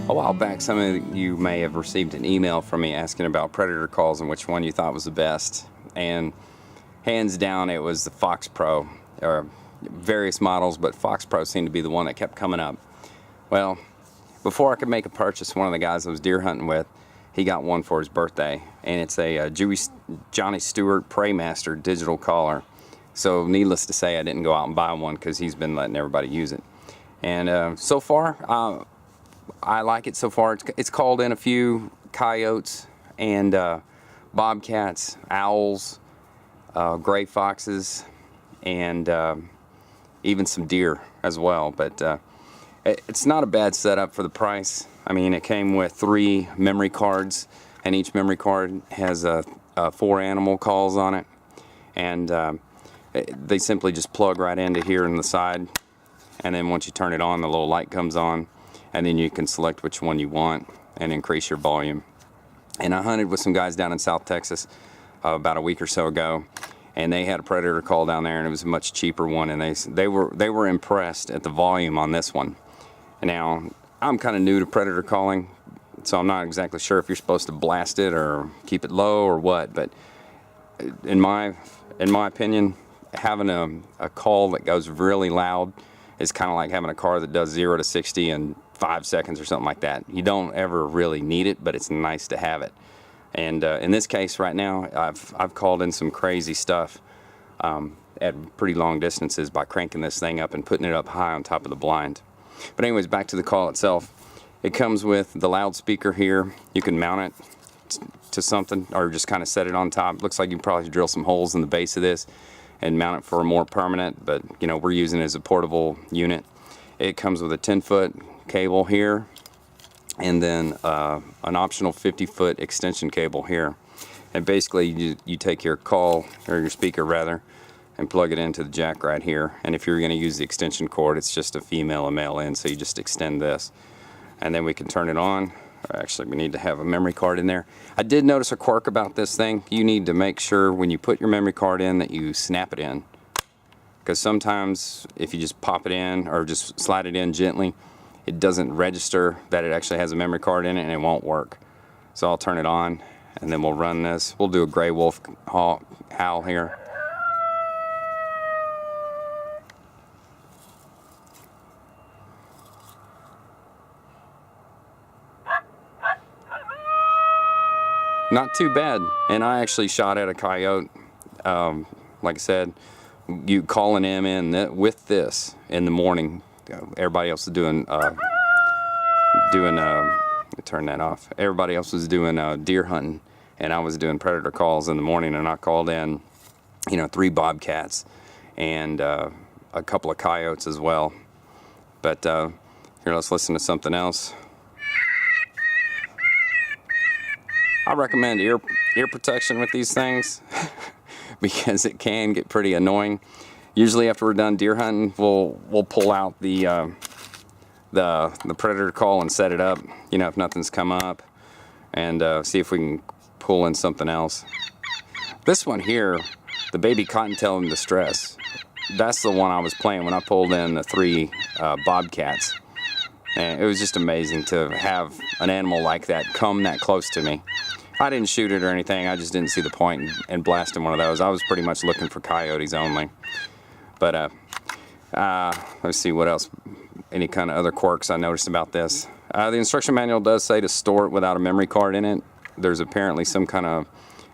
A while back, some of you may have received an email from me asking about predator calls and which one you thought was the best. And hands down, it was the Fox Pro, or various models, but Fox Pro seemed to be the one that kept coming up. Well, before I could make a purchase, one of the guys I was deer hunting with, he got one for his birthday, and it's a Johnny Stewart Preymaster digital collar. So needless to say, I didn't go out and buy one because he's been letting everybody use it. And so far, I like it so far. It's called in a few coyotes and bobcats, owls, gray foxes, and even some deer as well. But it's not a bad setup for the price. I mean, it came with 3 memory cards, and each memory card has 4 animal calls on it. And they simply just plug right into here in the side. And then once you turn it on, the little light comes on. And then you can select which one you want and increase your volume. And I hunted with some guys down in South Texas about a week or so ago, and they had a predator call down there, and it was a much cheaper one, and they were impressed at the volume on this one. And now I'm kind of new to predator calling, so I'm not exactly sure if you're supposed to blast it or keep it low or what, but in my opinion, having a call that goes really loud is kind of like having a car that does 0 to 60 in 5 seconds or something like that. You don't ever really need it, but it's nice to have it. And in this case right now, I've called in some crazy stuff at pretty long distances by cranking this thing up and putting it up high on top of the blind. But anyways, back to the call itself. It comes with the loudspeaker here. You can mount it to something or just kind of set it on top. Looks like you probably drill some holes in the base of this and mount it for a more permanent, but you know, we're using it as a portable unit. It comes with a 10-foot cable here, and then an optional 50-foot extension cable here. And basically you take your call, or your speaker rather, and plug it into the jack right here. And if you're going to use the extension cord, it's just a female and male end, so you just extend this. And then we can turn it on. Actually, we need to have a memory card in there. I did notice a quirk about this thing. You need to make sure when you put your memory card in that you snap it in. Because sometimes if you just pop it in or just slide it in gently, it doesn't register that it actually has a memory card in it, and it won't work. So I'll turn it on, and then we'll run this. We'll do a gray wolf howl here. Not too bad. And I actually shot at a coyote. Like I said, you calling him in with this in the morning. Everybody else is doing turn that off. Everybody else was doing deer hunting, and I was doing predator calls in the morning, and I called in, you know, 3 bobcats and a couple of coyotes as well. But here, let's listen to something else. I recommend ear protection with these things because it can get pretty annoying. Usually after we're done deer hunting, we'll pull out the predator call and set it up, you know, if nothing's come up, and see if we can pull in something else. This one here, the baby cottontail in distress, that's the one I was playing when I pulled in the 3 bobcats. And it was just amazing to have an animal like that come that close to me. I didn't shoot it or anything, I just didn't see the point in blasting one of those. I was pretty much looking for coyotes only. But let's see what else, any kind of other quirks I noticed about this. The instruction manual does say to store it without a memory card in it. There's apparently some kind of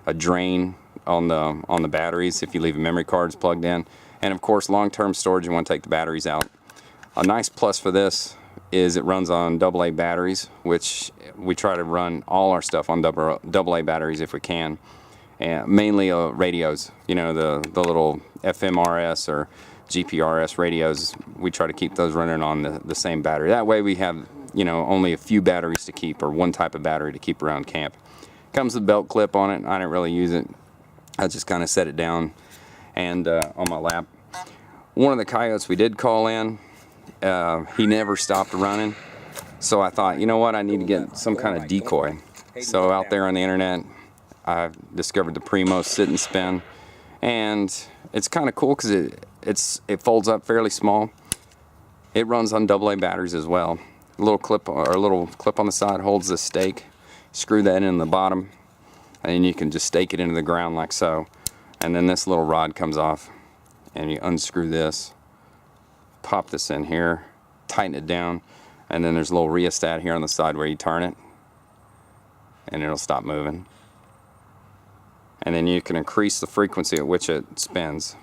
a drain on the batteries if you leave the memory cards plugged in. And of course, long-term storage, you want to take the batteries out. A nice plus for this is it runs on AA batteries, which we try to run all our stuff on AA batteries if we can, and mainly radios. You know, the little FMRS or GPRS radios. We try to keep those running on the same battery. That way we have, you know, only a few batteries to keep, or one type of battery to keep around camp. Comes with a belt clip on it. I didn't really use it. I just kind of set it down and on my lap. One of the coyotes we did call in, he never stopped running, so I thought, you know what, I need to get some kind of decoy. So out there on the internet, I discovered the Primos sit and spin, and it's kind of cool because it folds up fairly small. It runs on AA batteries as well. A little clip on the side holds this stake. Screw that in the bottom, and then you can just stake it into the ground like so. And then this little rod comes off, and you unscrew this, pop this in here, tighten it down, and then there's a little rheostat here on the side where you turn it, and it'll stop moving. And then you can increase the frequency at which it spins.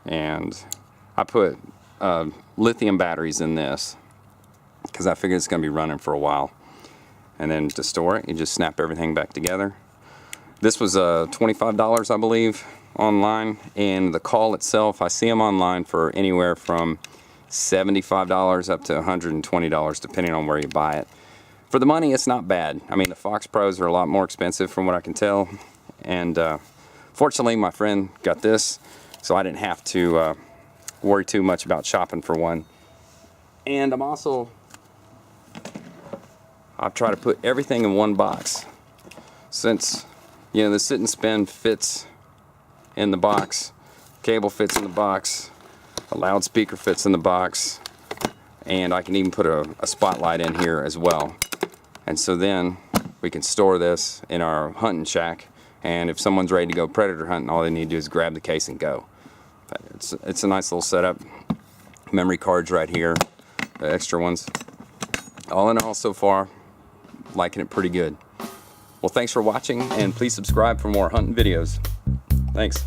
And I put lithium batteries in this because I figured it's going to be running for a while. And then to store it, you just snap everything back together. This was $25, I believe, online, and the call itself, I see them online for anywhere from $75 up to $120, depending on where you buy it. For the money, it's not bad. I mean, the Fox Pros are a lot more expensive from what I can tell, and fortunately my friend got this, so I didn't have to worry too much about shopping for one. And I've tried to put everything in one box, since you know the sit and spin fits in the box, cable fits in the box, a loudspeaker fits in the box, and I can even put a spotlight in here as well. And so then we can store this in our hunting shack, and if someone's ready to go predator hunting, all they need to do is grab the case and go. It's a nice little setup. Memory cards right here, the extra ones. All in all, so far, liking it pretty good. Well, thanks for watching, and please subscribe for more hunting videos. Thanks.